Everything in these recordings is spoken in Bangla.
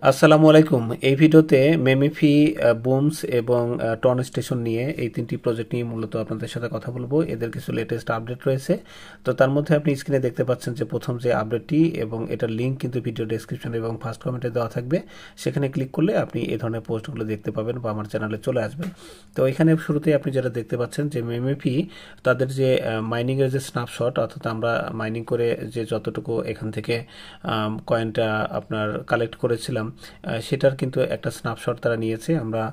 আসসালামু আলাইকুম। এই ভিডিওতে মেমিফি, বুমস এবং টন স্টেশন নিয়ে এই তিনটি প্রজেক্ট নিয়ে মূলত আপনাদের সাথে কথা বলবো। এদের কিছু লেটেস্ট আপডেট রয়েছে। তো তার মধ্যে আপনি স্ক্রিনে দেখতে পাচ্ছেন যে প্রথম যে আপডেটটি এবং এটার লিঙ্ক কিন্তু ভিডিও ডেসক্রিপশন এবং ফার্স্ট কমেন্টে দেওয়া থাকবে। সেখানে ক্লিক করলে আপনি এই ধরনের পোস্টগুলো দেখতে পাবেন বা আমার চ্যানেলে চলে আসবেন। তো এখানে শুরুতেই আপনি যেটা দেখতে পাচ্ছেন যে মেমিফি তাদের যে মাইনিংয়ের যে স্ন্যাপশট, অর্থাৎ আমরা মাইনিং করে যে যতটুকু এখান থেকে কয়েনটা আপনার কালেক্ট করেছিলাম সেটার কিন্তু একটা স্ন্যাপশট তারা নিয়েছে। আমরা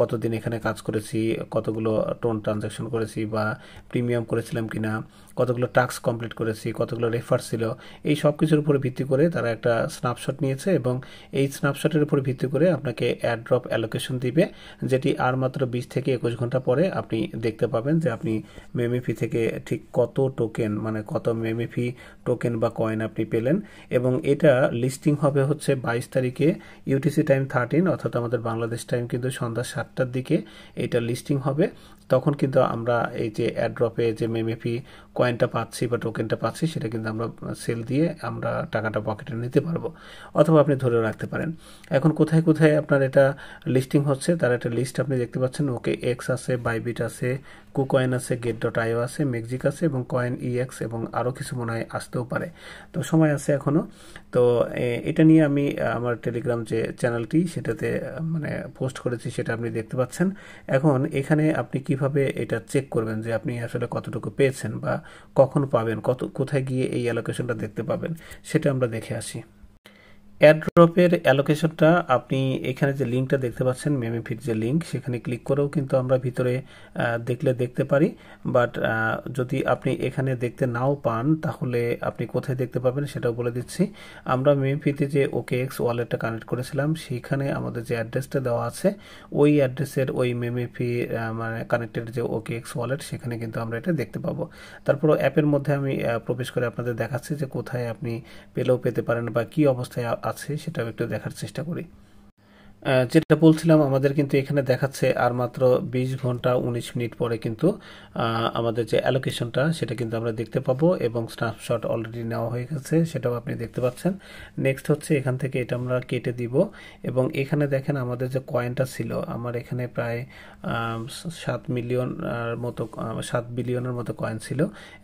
কতদিন এখানে কাজ করেছি, কতগুলো টোন ট্রানজ্যাকশন করেছি বা প্রিমিয়াম করেছিলাম কিনা, কতগুলো টাস্ক কমপ্লিট করেছি, কতগুলো রেফার ছিল, এই সব কিছুর উপরে ভিত্তি করে তারা একটা স্ন্যাপশট নিয়েছে এবং এই স্ন্যাপশটের উপরে ভিত্তি করে আপনাকে অ্যাড্রপ অ্যালোকেশন দিবে, যেটি আর মাত্র 20 থেকে 21 ঘন্টা পরে আপনি দেখতে পাবেন যে আপনি মেমিফি থেকে ঠিক কত টোকেন, মানে কত মেমিফি টোকেন বা কয়েন আপনি পেলেন। এবং এটা লিস্টিং হবে হচ্ছে 22 তারিখে ইউটিসি টাইম 13, অর্থাৎ আমাদের বাংলাদেশ টাইম কিন্তু সন্ধ্যা 7টার দিকে এটা লিস্টিং হবে। তখন কিন্তু আমরা এই যে অ্যাড্রপে যে মেমিফি কয়েনটা পাচ্ছি বা টোকেনটা পাচ্ছি সেটা কিন্তু আমরা সেল দিয়ে আমরা টাকাটা পকেটে নিতে পারবো, অথবা আপনি ধরেও রাখতে পারেন। এখন কোথায় কোথায় আপনার এটা লিস্টিং হচ্ছে তার একটা লিস্ট আপনি দেখতে পাচ্ছেন। ওকে এক্স আছে, বাইবিট আছে, কুকয়েন আছে, গেট.io আছে, মেক্সিক আছে এবং কয়েন ইএক্স এবং আরও কিছু মনে হয় আসতেও পারে। তো সময় আছে এখনও। তো এটা নিয়ে আমি আমার টেলিগ্রাম যে চ্যানেলটি সেটাতে মানে পোস্ট করেছি, সেটা আপনি দেখতে পাচ্ছেন। এখন এখানে আপনি কিভাবে এটা চেক করবেন যে আপনি আসলে কতটুকু পেয়েছেন বা কখন পাবেন, কোথায় গিয়ে এই অ্যালোকেশনটা দেখতে পাবেন, সেটা আমরা দেখে আসি। এয়ারড্রপের অ্যালোকেশনটা আপনি এখানে যে লিঙ্কটা দেখতে পাচ্ছেন, মেমিফির যে লিঙ্ক, সেখানে ক্লিক করেও কিন্তু আমরা ভিতরে দেখতে পারি। বাট যদি আপনি এখানে দেখতে নাও পান তাহলে আপনি কোথায় দেখতে পাবেন সেটাও বলে দিচ্ছি। আমরা মেমিফিতে যে ওকে এক্স ওয়ালেটটা কানেক্ট করেছিলাম সেইখানে আমাদের যে অ্যাড্রেসটা দেওয়া আছে ওই অ্যাড্রেসের ওই মেমিফি মানে কানেক্টেড যে ওকে এক্স ওয়ালেট, সেখানে কিন্তু আমরা এটা দেখতে পাবো। তারপর অ্যাপের মধ্যে আমি প্রবেশ করে আপনাদের দেখাচ্ছি যে কোথায় আপনি পেলেও পেতে পারেন বা কি অবস্থায় আছে সেটাও একটু দেখার চেষ্টা করি। যেটা বলছিলাম, আমাদের কিন্তু এখানে দেখাচ্ছে আর মাত্র 20 ঘন্টা 19 মিনিট পরে কিন্তু আমাদের যে অ্যালোকেশনটা সেটা কিন্তু আমরা দেখতে পাবো এবং স্ন্যাপশট অলরেডি নেওয়া হয়ে গেছে, সেটাও আপনি দেখতে পাচ্ছেন। নেক্সট হচ্ছে এখান থেকে এটা আমরা কেটে দিব এবং এখানে দেখেন আমাদের যে কয়েনটা ছিল, আমার এখানে প্রায় 7 মিলিয়ন মতো 7 বিলিয়নের মতো কয়েন ছিল।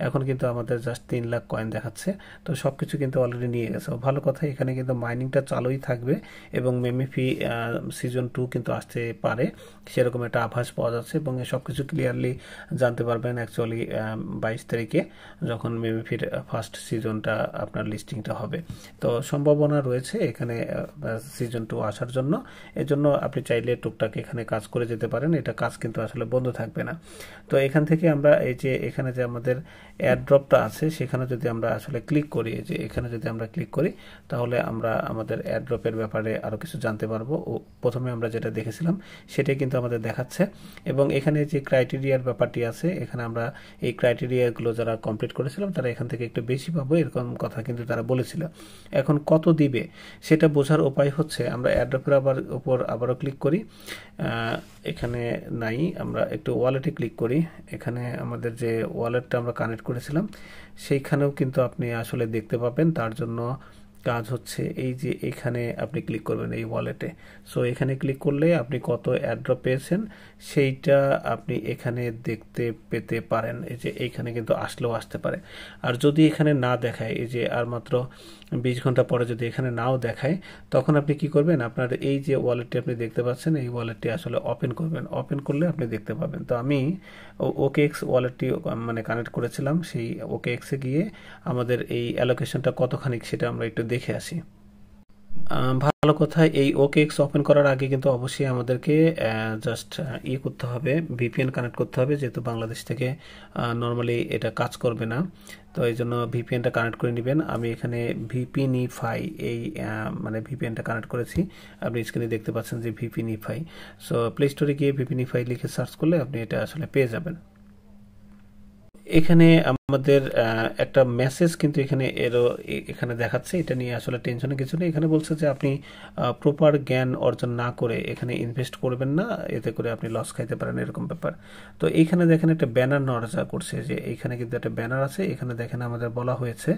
এখন কিন্তু আমাদের জাস্ট 3 লাখ কয়েন দেখাচ্ছে। তো সব কিছু কিন্তু অলরেডি নিয়ে গেছে। ভালো কথা, এখানে কিন্তু মাইনিংটা চালুই থাকবে এবং মেমিফি সিজন 2 কিন্তু আসতে পারে, সেরকম একটা আভাস পাওয়া যাচ্ছে এবং সব কিছু ক্লিয়ারলি জানতে পারবেন অ্যাকচুয়ালি 22 তারিখে যখন মেমিফির ফার্স্ট সিজনটা আপনার লিস্টিংটা হবে। তো সম্ভাবনা রয়েছে এখানে সিজন 2 আসার জন্য। এজন্য আপনি চাইলে টুকটাক এখানে কাজ করে যেতে পারেন, এটা কাজ কিন্তু আসলে বন্ধ থাকবে না। তো এখান থেকে আমরা এই যে এখানে যে আমাদের এয়ারড্রপটা আছে সেখানে যদি আমরা আসলে ক্লিক করি, যে এখানে যদি আমরা ক্লিক করি তাহলে আমরা আমাদের এয়ারড্রপের ব্যাপারে আরও কিছু জানতে পারবো। ও প্রথমে আমরা যেটা দেখেছিলাম সেটাই কিন্তু আমাদের দেখাচ্ছে এবং এখানে যে ক্রাইটেরিয়ার ব্যাপারটি আছে, এখানে আমরা এই ক্রাইটেরিয়াগুলো যারা কমপ্লিট করেছিলাম তারা এখান থেকে একটু বেশি পাবো, এরকম কথা কিন্তু তারা বলেছিল। এখন কত দিবে সেটা বোঝার উপায় হচ্ছে আমরা এয়ারড্রপের উপর আবারও ক্লিক করি। এখানে নাই, আমরা একটু ওয়ালেটে ক্লিক করি। এখানে আমাদের যে ওয়ালেটটা আমরা কানেক্ট করেছিলাম সেইখানেও কিন্তু আপনি আসলে দেখতে পাবেন। তার জন্য কাজ হচ্ছে এই যে এখানে আপনি ক্লিক করবেন এই ওয়ালেটে। সো এখানে ক্লিক করলে আপনি কত এয়ারড্রপ পেয়েছেন সেইটা আপনি এখানে দেখতে পেতে পারেন। এই যে এইখানে কিন্তু আসলেও আসতে পারে। আর যদি এখানে না দেখায়, এই যে আর মাত্র 20 ঘন্টা পরে যদি এখানে নাও দেখায়, তখন আপনি কি করবেন, আপনার এই যে ওয়ালেটটি আপনি দেখতে পাচ্ছেন এই ওয়ালেটটি আসলে ওপেন করবেন। ওপেন করলে আপনি দেখতে পাবেন। তো আমি ওকে এক্স ওয়ালেটটি মানে কানেক্ট করেছিলাম, সেই ওকে এক্সে গিয়ে আমাদের এই অ্যালোকেশনটা কতখানি সেটা আমরা একটু দেখে আসি। ভালো কথা, এই ওকে এক্স ওপেন করার আগে কিন্তু অবশ্যই আমাদেরকে জাস্ট করতে হবে, ভিপিএন কানেক্ট করতে হবে, যেহেতু বাংলাদেশ থেকে নর্মালি এটা কাজ করবে না। তো এই জন্য ভিপিএনটা কানেক্ট করে নেবেন। আমি এখানে ভিপিনিফাই এই মানে ভিপিএনটা কানেক্ট করেছি। আপনি স্ক্রিনে দেখতে পাচ্ছেন যে ভিপিনিফাই। সো প্লে স্টোরে গিয়ে ভিপিনিফাই লিখে সার্চ করলে আপনি এটা আসলে পেয়ে যাবেন। এখানে আমাদের একটা মেসেজ কিন্তু এখানে দেখাচ্ছে। এটা নিয়ে আসলে টেনশনের কিছু নেই। এখানে বলছে যে আপনি প্রপার জ্ঞান অর্জন না করে এখানে ইনভেস্ট করবেন না, এতে করে আপনি লস খাইতে পারেন, এরকম ব্যাপার। তো এইখানে দেখেন একটা ব্যানার নড়াচড়া করছে, যে এইখানে কিন্তু একটা ব্যানার আছে। এখানে দেখেন আমাদের বলা হয়েছে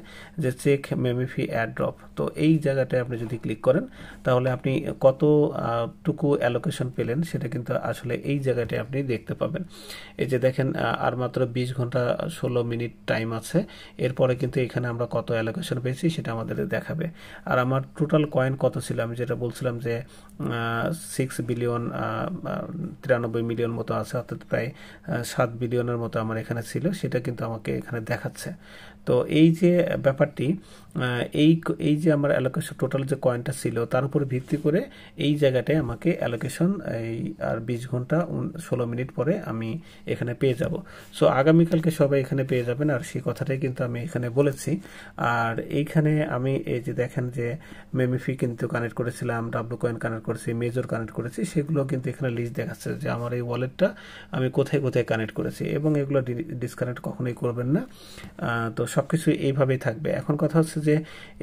যে চেক মেমিফি অ্যাড্রপ। তো এই জায়গাটায় আপনি যদি ক্লিক করেন তাহলে আপনি কতটুকু অ্যালোকেশন পেলেন সেটা কিন্তু আসলে এই জায়গাটায় আপনি দেখতে পাবেন। এই যে দেখেন আর মাত্র 20 ঘন্টা 16 মিনিট টাইম আছে। এরপরে কিন্তু এখানে আমরা কত অ্যালোকেশন পেয়েছি সেটা আমাদের দেখাবে। আর আমার টোটাল কয়েন কত ছিল, আমি যেটা বলছিলাম যে 6,93,000,000 মতো আছে, অর্থাৎ প্রায় 7 বিলিয়নের মতো আমার এখানে ছিল, সেটা কিন্তু আমাকে এখানে দেখাচ্ছে। তো এই যে ব্যাপারটি, এই যে আমার অ্যালোকেশন টোটাল যে কয়েনটা ছিল তার উপর ভিত্তি করে এই জায়গাটায় আমাকে অ্যালোকেশন এই আর 20 ঘন্টা 16 মিনিট পরে আমি এখানে পেয়ে যাব। সো আগামীকালকে সবাই এখানে পেয়ে যাবেন, আর সেই কথাটাই কিন্তু আমি এখানে বলেছি। আর এইখানে আমি এই যে দেখেন যে মেমিফি কিন্তু কানেক্ট করেছিলাম, ডাব্লু কয়েন কানেক্ট করেছি, মেজর কানেক্ট করেছি, সেগুলো কিন্তু এখানে লিস্ট দেখাচ্ছে যে আমার এই ওয়ালেটটা আমি কোথায় কোথায় কানেক্ট করেছি, এবং এগুলো ডিসকানেক্ট কখনোই করবেন না। তো সবকিছু এইভাবেই থাকবে। এখন কথা হচ্ছে যে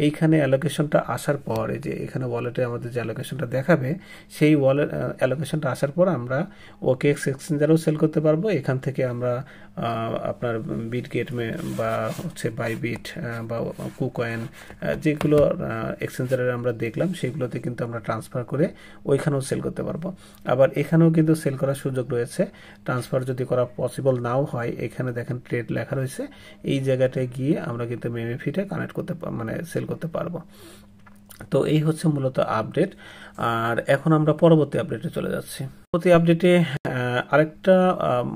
এইখানে অ্যালোকেশনটা আসার পর, এই যে এখানে ওয়ালেটে আমাদের যে অ্যালোকেশনটা দেখাবে, সেই ওয়ালেট অ্যালোকেশনটা আসার পর আমরা ওকেএক্স এক্সচেঞ্জারেও সেল করতে পারবো। এখান থেকে আমরা আপনার বিটগেট বা হচ্ছে বাইবিট বা কুকয়েন, যেগুলো এক্সচেঞ্জারের আমরা দেখলাম সেগুলোতে কিন্তু আমরা ট্রান্সফার করে ওইখানেও সেল করতে পারবো। আবার এখানেও কিন্তু সেল করার সুযোগ রয়েছে। ট্রান্সফার যদি করা পসিবল নাও হয়, এখানে দেখেন ট্রেড লেখা রয়েছে, এই জায়গাটায় গিয়ে আমরা কিন্তু মেমিফিটা কানেক্ট করতে মানে সেল করতে পারবো। তো এই হচ্ছে মূলত আপডেট। আর এখন আমরা পরবর্তী আপডেটে চলে যাচ্ছি। পরবর্তী আপডেটে আরেকটা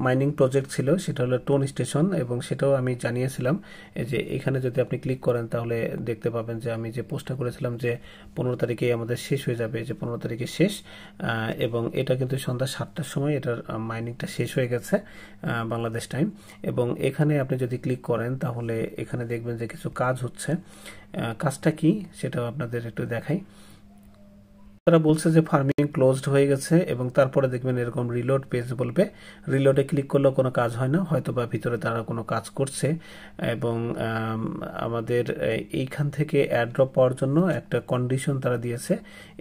মাইনিং প্রজেক্ট ছিল, সেটা হলো টোন স্টেশন, এবং সেটাও আমি জানিয়েছিলাম। এই যে এখানে যদি আপনি ক্লিক করেন তাহলে দেখতে পাবেন যে আমি যে পোস্টটা করেছিলাম যে 15 তারিখে আমাদের শেষ হয়ে যাবে, যে 15 তারিখে শেষ, এবং এটা কিন্তু সন্ধ্যা 7টার সময় এটার মাইনিংটা শেষ হয়ে গেছে বাংলাদেশ টাইম। এবং এখানে আপনি যদি ক্লিক করেন তাহলে এখানে দেখবেন যে কিছু কাজ হচ্ছে। কাজটা কি সেটাও আপনাদের একটু দেখাই। তারা বলছে যে ফার্মিং ক্লোজড হয়ে গেছে, এবং তারপরে দেখবেন এরকম রিলোড পেজ বলবে। রিলোডে ক্লিক করলেও কোনো কাজ হয় না, হয়তো বা ভিতরে তারা কোনো কাজ করছে। এবং আমাদের এইখান থেকে এয়ারড্রপ পাওয়ার জন্য একটা কন্ডিশন তারা দিয়েছে,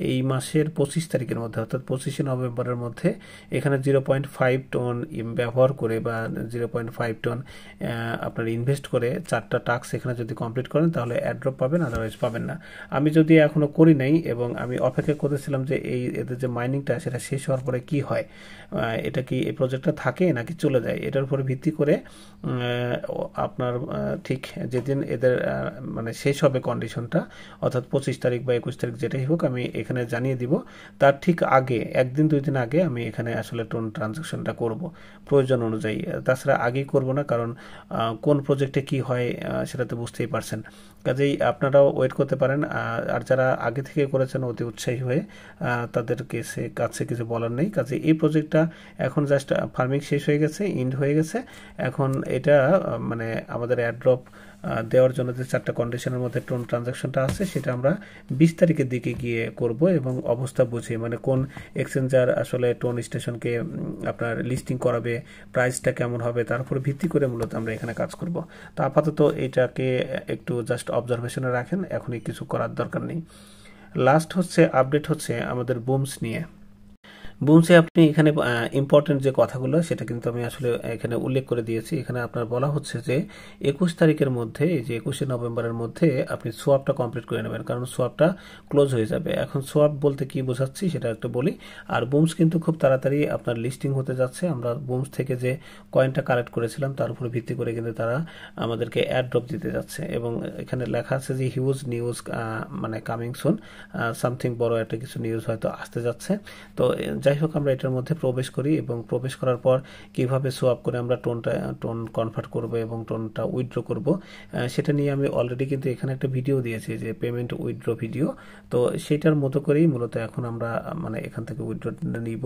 এই মাসের 25 তারিখের মধ্যে, অর্থাৎ 25শে নভেম্বরের মধ্যে এখানে 0.5 টন ব্যবহার করে বা 0.5 টন আপনার ইনভেস্ট করে 4টা টাস্ক এখানে যদি কমপ্লিট করেন তাহলে এয়ারড্রপ পাবেন, আদারওয়াইজ পাবেন না। আমি যদি এখনো করি নাই, এবং আমি অপেক্ষা করেছিলাম যে এদের যে মাইনিংটা সেটা শেষ হওয়ার পরে কি হয়, এটা কি এই প্রজেক্টটা থাকে নাকি চলে যায়, এটার উপরে ভিত্তি করে আপনার ঠিক যেদিন এদের মানে শেষ হবে কন্ডিশনটা, অর্থাৎ 25 তারিখ বা 21 তারিখ যেটাই হোক, আমি এখানে জানিয়ে দিব। তার ঠিক আগে 1 দিন 2 দিন আগে আমি এখানে আসলে টোন ট্রানজাকশনটা করব প্রয়োজন অনুযায়ী। তাছাড়া আগেই করব না, কারণ কোন প্রজেক্টে কি হয় সেটা তো বুঝতেই পারছেন। কাজেই আপনারাও ওয়েট করতে পারেন। আর যারা আগে থেকে করেছেন অতি উৎসাহী হয়ে, তাদের কাছে কিছু বলার নেই। কাজে এই প্রজেক্টটা এখন জাস্ট ফার্মিং শেষ হয়ে গেছে, ইন্ড হয়ে গেছে। এখন এটা মানে আমাদের এয়ারড্রপ দেওয়ার জন্য যে 4টা কন্ডিশনের মধ্যে টোন ট্রানজাকশনটা আছে সেটা আমরা 20 তারিখের দিকে গিয়ে করব, এবং অবস্থা বুঝে মানে কোন এক্সচেঞ্জার আসলে টোন স্টেশনকে আপনার লিস্টিং করাবে, প্রাইসটা কেমন হবে, তার উপর ভিত্তি করে মূলত আমরা এখানে কাজ করব। তো আপাতত এটাকে একটু জাস্ট অবজারভেশনে রাখেন, এখনই কিছু করার দরকার নেই। লাস্ট হচ্ছে আপডেট হচ্ছে আমাদের বুমস নিয়ে। বুমসে আপনি এখানে ইম্পর্টেন্ট যে কথাগুলো সেটা কিন্তু আমি আসলে এখানে উল্লেখ করে দিয়েছি। এখানে আপনার বলা হচ্ছে যে 21 তারিখের মধ্যে, এই যে 21শে নভেম্বরের মধ্যে আপনি সোয়াপটা কমপ্লিট করে নেবেন, কারণ সোয়াপটা ক্লোজ হয়ে যাবে। এখন সোয়াপ বলতে কি বোঝাচ্ছি সেটা একটু বলি। আর বুমস কিন্তু খুব তাড়াতাড়ি আপনার লিস্টিং হতে যাচ্ছে। আমরা বুমস থেকে যে কয়েনটা কালেক্ট করেছিলাম তার উপরে ভিত্তি করে কিন্তু তারা আমাদেরকে এয়ারড্রপ দিতে যাচ্ছে, এবং এখানে লেখা আছে যে হিউজ নিউজ মানে কামিং সুন, সামথিং বড় একটা কিছু নিউজ হয়তো আসতে যাচ্ছে। তো যাই হোক, আমরা এটার মধ্যে প্রবেশ করি, এবং প্রবেশ করার পর কিভাবে সোয়াপ করে আমরা টোন কনভার্ট করব এবং টোনটা উইথড্র করব সেটা নিয়ে আমি অলরেডি কিন্তু এখানে একটা ভিডিও দিয়েছি, যে পেমেন্ট উইথড্র ভিডিও। তো সেটার মতো করেই মূলত এখন আমরা মানে এখান থেকে উইথড্র নিব,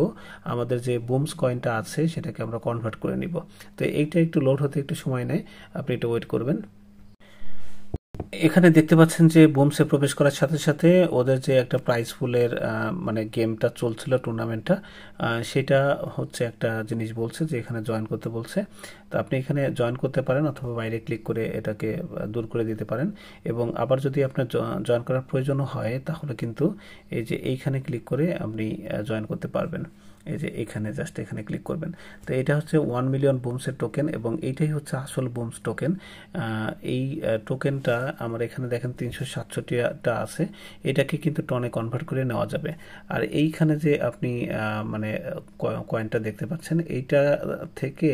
আমাদের যে বুমস কয়েনটা আছে সেটাকে আমরা কনভার্ট করে নিব। তো এইটা একটু লোড হতে একটু সময় নেয়, আপনি একটু ওয়েট করবেন। এখানে দেখতে পাচ্ছেন যে বুমসে প্রবেশ করার সাথে সাথে ওদের যে একটা প্রাইজ পুলের মানে গেমটা চলছিল, টুর্নামেন্টটা, সেটা হচ্ছে একটা জিনিস বলছে যে এখানে জয়েন করতে বলছে। তো আপনি এখানে জয়েন করতে পারেন অথবা বাইরে ক্লিক করে এটাকে দূর করে দিতে পারেন। এবং আবার যদি আপনার জয়েন করার প্রয়োজনও হয় তাহলে কিন্তু এই যে এইখানে ক্লিক করে আপনি জয়েন করতে পারবেন। এই যে এখানে জাস্ট এখানে ক্লিক করবেন। তো এটা হচ্ছে 1 মিলিয়ন বুমসের টোকেন এবং এইটাই হচ্ছে আসল বুমস টোকেন। এই টোকেনটা আমার এখানে দেখেন 367টা আছে, এটাকে কিন্তু টনে কনভার্ট করে নেওয়া যাবে। আর এইখানে যে আপনি মানে কয়েনটা দেখতে পাচ্ছেন, এইটা থেকে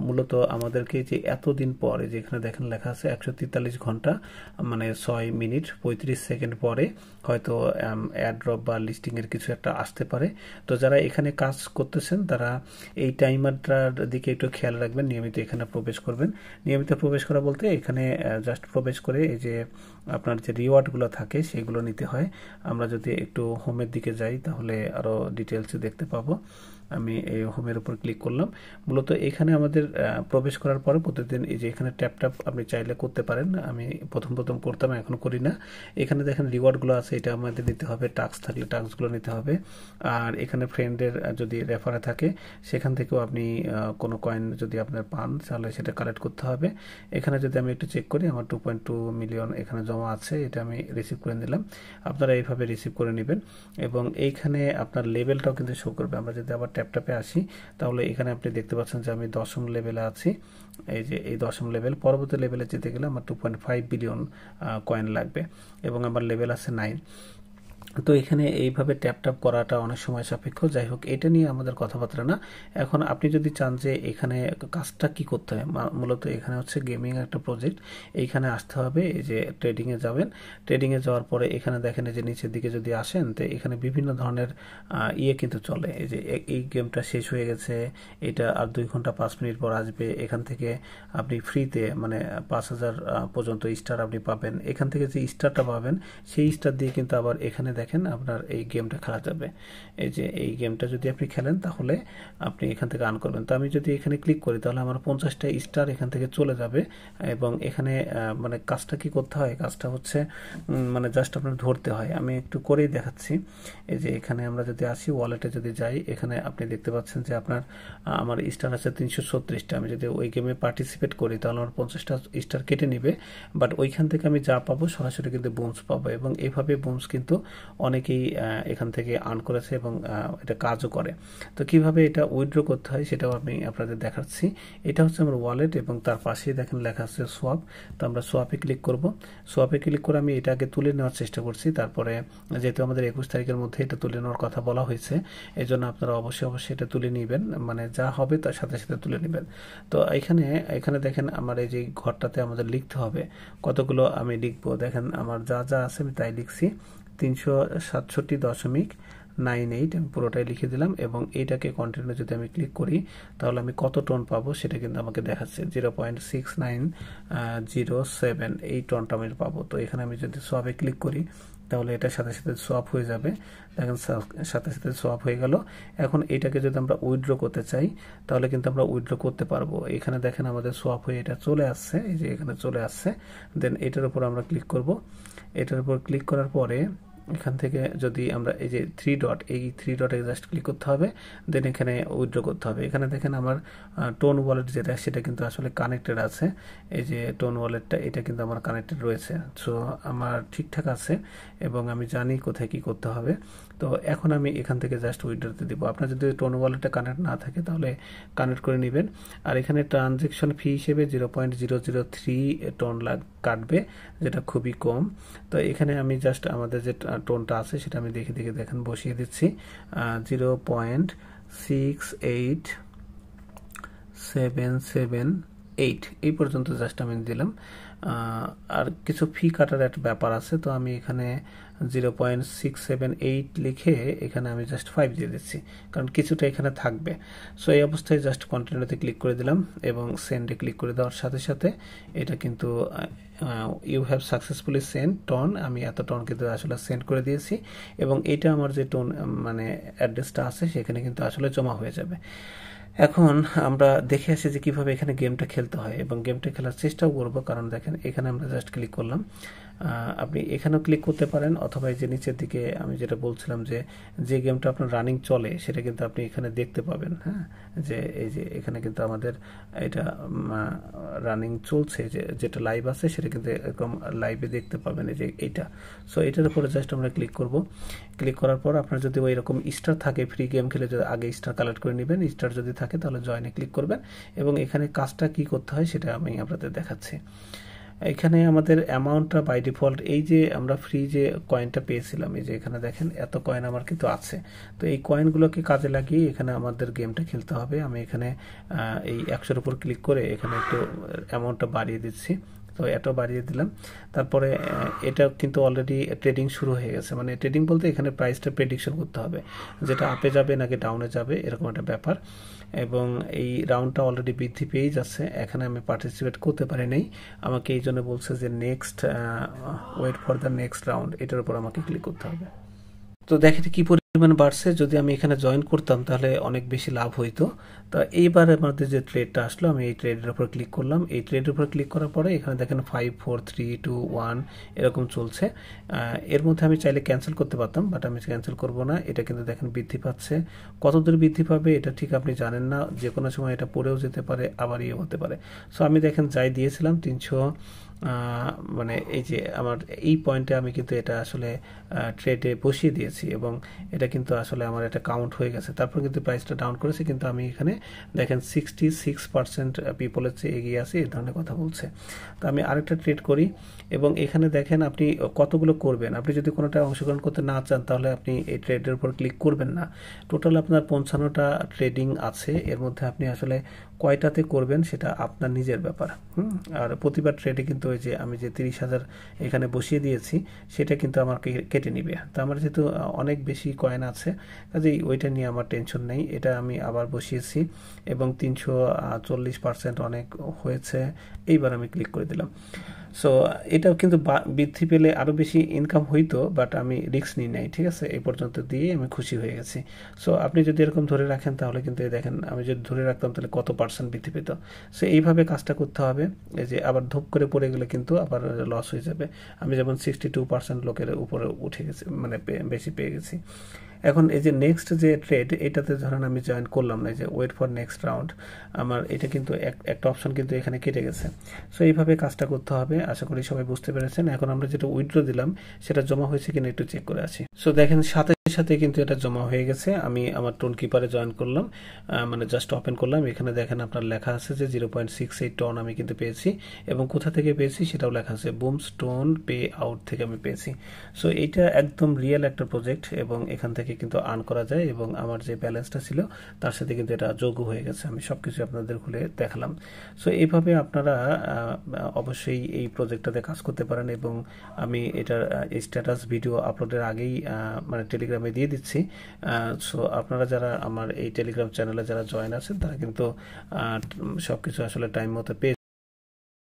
মূলত আমাদেরকে যে এতদিন পরে, যে এখানে দেখেন লেখা আছে 143 ঘন্টা মানে 6 মিনিট 35 সেকেন্ড পরে হয়তো অ্যাড্রপ বা লিস্টিংয়ের কিছু একটা আসতে পারে। তো যারা এখানে কাজ করতেছেন তারা এই টাইমারটার দিকে একটু খেয়াল রাখবেন, নিয়মিত এখানে প্রবেশ করবেন। নিয়মিত প্রবেশ করা বলতে এখানে জাস্ট প্রবেশ করে এই যে আপনার যে রিওয়ার্ডগুলো থাকে সেগুলো নিতে হয়। আমরা যদি একটু হোমের দিকে যাই তাহলে আরও ডিটেলসে দেখতে পাবো। আমি এই হোমের উপর ক্লিক করলাম। মূলত এখানে আমাদের প্রবেশ করার পরে প্রতিদিন এই যে এখানে ট্যাপ আপনি চাইলে করতে পারেন। আমি প্রথম করতাম, এখন করি না। এখানে দেখেন রিওয়ার্ডগুলো আছে, এটা আমাদের নিতে হবে। টাস্ক থাকলে টাস্কগুলো নিতে হবে। আর এখানে ফ্রেন্ডের যদি রেফারে থাকে সেখান থেকেও আপনি কোনো কয়েন যদি আপনার পান তাহলে সেটা কালেক্ট করতে হবে। এখানে যদি আমি একটু চেক করি, আমার 2.2 মিলিয়ন এখানে জমা আছে, এটা আমি রিসিভ করে নিলাম। আপনারা এইভাবে রিসিভ করে নেবেন এবং এইখানে আপনার লেভেলটাও কিন্তু শো করবে। আমরা যদি আবার ট্যাপে আসি তাহলে এখানে আপনি দেখতে পাচ্ছেন যে আমি 10ম লেভেলে আছি। এই যে এই 10ম লেভেল, পরবর্তী লেভেলে যেতে গেলে আমার 2.5 বিলিয়ন কয়েন লাগবে এবং আমার লেভেল আছে 9। তো এখানে এইভাবে ট্যাপ করাটা অনেক সময় সাপেক্ষ। যাই হোক, এটা নিয়ে আমাদের কথাবার্তা না। এখন আপনি যদি চান যে এখানে কাজটা কি করতে হয়, মূলত এখানে হচ্ছে গেমিং একটা প্রজেক্ট, এইখানে আসতে হবে। এই যে ট্রেডিংয়ে যাবেন, ট্রেডিংয়ে যাওয়ার পরে এখানে দেখেন এই যে নিচের দিকে যদি আসেন তো এখানে বিভিন্ন ধরনের কিন্তু চলে। এই যে এই গেমটা শেষ হয়ে গেছে, এটা আর 2 ঘন্টা 5 মিনিট পর আসবে। এখান থেকে আপনি ফ্রিতে মানে 5000 পর্যন্ত স্টার আপনি পাবেন। এখান থেকে যে স্টারটা পাবেন সেই স্টার দিয়ে কিন্তু আবার এখানে দেখেন আপনার এই গেমটা খেলা যাবে। এই যে এই গেমটা যদি আপনি খেলেন তাহলে আপনি এখান থেকে আর্ন করবেন। তো আমি যদি এখানে ক্লিক করি তাহলে আমার 50টা স্টার এখান থেকে চলে যাবে। এবং এখানে মানে কাজটা কি করতে হয়, কাজটা হচ্ছে মানে জাস্ট আপনার ধরতে হয়। আমি একটু করেই দেখাচ্ছি। এই যে এখানে আমরা যদি আসি, ওয়ালেটে যদি যাই, এখানে আপনি দেখতে পাচ্ছেন যে আমার স্টার আছে 336টা। আমি যদি ওই গেমে পার্টিসিপেট করি তাহলে আমার 50টা স্টার কেটে নিবে, বাট ওইখান থেকে আমি যা পাবো সরাসরি কিন্তু বুমস পাবো। এবং এইভাবে বুমস কিন্তু অনেকেই এখান থেকে আর্ন করেছে এবং এটা কাজও করে। তো কিভাবে এটা উইথড্র করতে হয় সেটাও আমি আপনাদের দেখাচ্ছি। এটা হচ্ছে আমার ওয়ালেট এবং তার পাশেই দেখেন লেখা আছে সোয়াপ। তো আমরা সোয়াপে ক্লিক করব। সোয়াপে ক্লিক করে আমি এটাকে তুলে নেওয়ার চেষ্টা করছি। তারপরে যেহেতু আমাদের 21 তারিখের মধ্যে এটা তুলে নেওয়ার কথা বলা হয়েছে, এই জন্য আপনারা অবশ্যই এটা তুলে নেবেন, মানে যা হবে তার সাথে সাথে তুলে নেবেন। তো এখানে দেখেন আমার এই যে ঘরটাতে আমাদের লিখতে হবে কতগুলো আমি লিখবো। দেখেন আমার যা যা আছে আমি তাই লিখছি। 367.98 আমি পুরোটাই লিখে দিলাম এবং এইটাকে কন্টিনিউ যদি আমি ক্লিক করি তাহলে আমি কত টন পাবো সেটা কিন্তু আমাকে দেখাচ্ছে। 0.6907 এই টনটা আমি পাবো। তো এখানে আমি যদি সোয়াপে ক্লিক করি তাহলে এটার সাথে সাথে সোয়াপ হয়ে যাবে। দেখেন সাথে সাথে সোয়াপ হয়ে গেল। এখন এইটাকে যদি আমরা উইথড্র করতে চাই তাহলে কিন্তু আমরা উইথড্র করতে পারবো। এখানে দেখেন আমাদের সোয়াপ হয়ে এটা চলে আসছে, এই যে এখানে চলে আসছে। দেন এটার উপর আমরা ক্লিক করব। এটার উপর ক্লিক করার পরে এখান থেকে যদি আমরা এই যে এই 3 ডটে জাস্ট ক্লিক করতে হবে, দেন এখানে উইথড্র করতে হবে। এখানে দেখেন আমার টোন ওয়ালেট যেটা সেটা কিন্তু আসলে কানেক্টেড আছে। এই যে টোন ওয়ালেটটা এটা কিন্তু আমার কানেক্টেড রয়েছে। সো আমার ঠিকঠাক আছে এবং আমি জানি কোথায় কি করতে হবে। তো এখন আমি এখান থেকে জাস্ট উইথড্রতে দিব। আপনার যদি টোন ওয়ালেটটা কানেক্ট না থাকে তাহলে কানেক্ট করে নেবেন। আর এখানে ট্রানজেকশন ফি হিসেবে 0.003 টোন কাটবে, যেটা খুবই কম। তো এখানে আমি জাস্ট আমাদের যে টোনটা আছে সেটা আমি দেখেন বসিয়ে দিচ্ছি। 0.68778 এই পর্যন্ত জাস্ট আমি দিলাম। আর কিছু ফি কাটার একটা ব্যাপার আছে, তো আমি এখানে 0.678 লিখে এখানে আমি জাস্ট 5 দিয়ে দিচ্ছি, কারণ কিছুটা এখানে থাকবে। সো এই অবস্থায় জাস্ট কন্টিনিউতে ক্লিক করে দিলাম এবং সেন্ডে ক্লিক করে দেওয়ার সাথে সাথে এটা কিন্তু you have successfully send ton, আমি এত টন কিন্তু আসলে সেন্ড করে দিয়েছি এবং এটা আমার যে টোন মানে অ্যাড্রেসটা আছে সেখানে কিন্তু আসলে জমা হয়ে যাবে। এখন আমরা দেখে আসি যে কিভাবে এখানে গেমটা খেলতে হয় এবং গেমটা খেলার চেষ্টাও করবো। কারণ দেখেন এখানে আমরা জাস্ট ক্লিক করলাম, আপনি এখানেও ক্লিক করতে পারেন, অথবা এই যে নিচের দিকে আমি যেটা বলছিলাম যে গেমটা আপনার রানিং চলে সেটা কিন্তু আপনি এখানে দেখতে পাবেন। হ্যাঁ, যে এই যে এখানে কিন্তু আমাদের এটা রানিং চলছে, যেটা লাইভ আছে সেটা কিন্তু এরকম লাইভে দেখতে পাবেন, এই যে এইটা। সো এটার উপরে জাস্ট আমরা ক্লিক করব। ক্লিক করার পর আপনার যদি ওই রকম স্টার থাকে, ফ্রি গেম খেলে যদি আগে স্টার কালেক্ট করে নেবেন, স্টার যদি থাকে তাহলে জয়েনে ক্লিক করবেন, এবং এখানে কাজটা কি করতে হয় সেটা আমি আপনাদের দেখাচ্ছি। এখানে আমাদের অ্যামাউন্টটা বাই ডিফল্ট, এই যে আমরা ফ্রি যে কয়েনটা পেয়েছিলাম, এই যে এখানে দেখেন এত কয়েন আমার কিন্তু আছে। তো এই কয়েনগুলোকে কাজে লাগিয়ে এখানে আমাদের গেমটা খেলতে হবে। আমি এখানে এই 100-এর উপর ক্লিক করে এখানে একটু অ্যামাউন্টটা বাড়িয়ে দিচ্ছি। তো এটাও বাড়িয়ে দিলাম। তারপরে এটা কিন্তু অলরেডি ট্রেডিং শুরু হয়ে গেছে, মানে ট্রেডিং বলতে এখানে প্রাইসটা প্রেডিকশন করতে হবে, যেটা আপে যাবে নাকি ডাউনে যাবে, এরকম একটা ব্যাপার। এবং এই রাউন্ডটা অলরেডি বৃদ্ধি পেয়েই যাচ্ছে। এখানে আমি পার্টিসিপেট করতে পারি নাই, আমাকে এই জন্য বলছে যে next wait for the next round, এটার উপর আমাকে ক্লিক করতে হবে। তো দেখেন কি পরিমাণ বাড়ছে। যদি আমি এখানে জয়েন করতাম তাহলে অনেক বেশি লাভ হইতো। তো এইবার আমাদের যে ট্রেডটা আসলো, আমি এই ট্রেডের উপর ক্লিক করলাম। এই ট্রেডের উপর ক্লিক করার পরে এখানে দেখেন 5 4 3 2 1 এরকম চলছে। এর মধ্যে আমি চাইলে ক্যান্সেল করতে পারতাম, বাট আমি ক্যান্সেল করব না। এটা কিন্তু দেখেন বৃদ্ধি পাচ্ছে। কত দূর বৃদ্ধি পাবে এটা ঠিক আপনি জানেন না, যে কোনো সময় এটা পড়েও যেতে পারে, আবার ইয়ে হতে পারে। সো আমি দেখেন যাই দিয়েছিলাম 300, মানে এই যে আমার এই পয়েন্টে আমি কিন্তু এটা আসলে ট্রেডে বসিয়ে দিয়েছি, এবং এটা কিন্তু আসলে আমার এটা কাউন্ট হয়ে গেছে। তারপর কিন্তু প্রাইসটা ডাউন করেছে, কিন্তু আমি এখানে দেখেন 66% পিপলের চেয়ে এগিয়ে আছি, এই ধরনের কথা বলছে। তো আমি আরেকটা ট্রেড করি, এবং এখানে দেখেন আপনি কতগুলো করবেন। আপনি যদি কোনোটা অংশগ্রহণ করতে না চান তাহলে আপনি এই ট্রেডের উপর ক্লিক করবেন না। টোটাল আপনার 55টা ট্রেডিং আছে, এর মধ্যে আপনি আসলে কয়টাতে করবেন সেটা আপনার নিজের ব্যাপার। আর প্রতিবার ট্রেডে কিন্তু ওই যে আমি যে 30,000 এখানে বসিয়ে দিয়েছি সেটা কিন্তু আমাকে কেটে নিবে। তো আমার যেহেতু অনেক বেশি কয়েন আছে, কাজেই ওইটা নিয়ে আমার টেনশন নেই। এটা আমি আবার বসিয়েছি, এবং 340% অনেক হয়েছে। এইবার আমি ক্লিক করে দিলাম। সো এটাও কিন্তু বৃদ্ধি পেলে আরও বেশি ইনকাম হইতো, বাট আমি রিস্ক নিই নাই। ঠিক আছে, এই পর্যন্ত দিয়ে আমি খুশি হয়ে গেছি। সো আপনি যদি এরকম ধরে রাখেন তাহলে কিন্তু দেখেন আমি যদি ধরে রাখতাম তাহলে কত পার্সেন্ট বৃদ্ধি পেত। সো এইভাবে কাজটা করতে হবে। এই যে আবার ধূপ করে পড়ে গেলে কিন্তু আবার লস হয়ে যাবে। আমি যেমন 62% লোকের উপরে উঠে গেছি, মানে বেশি পেয়ে গেছি। এখন এই যে নেক্সট যে ট্রেড, এটাতে ধরেন আমি জয়েন করলাম না, এই যে ওয়েট ফর নেক্সট রাউন্ড, আমার এটা কিন্তু একটা অপশন কিন্তু এখানে কেটে গেছে। সো এইভাবে কাজটা করতে হবে। আশা করি সবাই বুঝতে পেরেছেন। এখন আমরা যেটা উইথড্র দিলাম সেটা জমা হয়েছে কিনা একটু চেক করে আসি। সো দেখেন সাথে সাথে কিন্তু এটা জমা হয়ে গেছে। আমি আমার টোন কিপারে জয়েন করলাম, মানে জাস্ট ওপেন করলাম। এখানে দেখেন আপনার লেখা আছে যে 0.68 টন আমি কিন্তু পেয়েছি, এবং কোথা থেকে পেয়েছি সেটাও লেখা আছে, বুম স্টোন পে আউট থেকে আমি পেয়েছি। সো এইটা একদম রিয়েল একটা প্রজেক্ট, এবং এখান থেকে কিন্তু আর্ন করা যায়, এবং আমার যে ব্যালেন্সটা ছিল তার সাথে কিন্তু এটা যোগ হয়ে গেছে। আমি সবকিছু আপনাদের খুলে দেখালাম। সো এইভাবে আপনারা অবশ্যই এই প্রজেক্টটাতে কাজ করতে পারেন, এবং আমি এটার স্ট্যাটাস ভিডিও আপলোডের আগেই মানে টেলিগ্রামে দিয়ে দিচ্ছি। সো আপনারা যারা আমার এই টেলিগ্রাম চ্যানেলে যারা জয়েন আছেন তারা কিন্তু সবকিছু আসলে টাইম মতো পেয়ে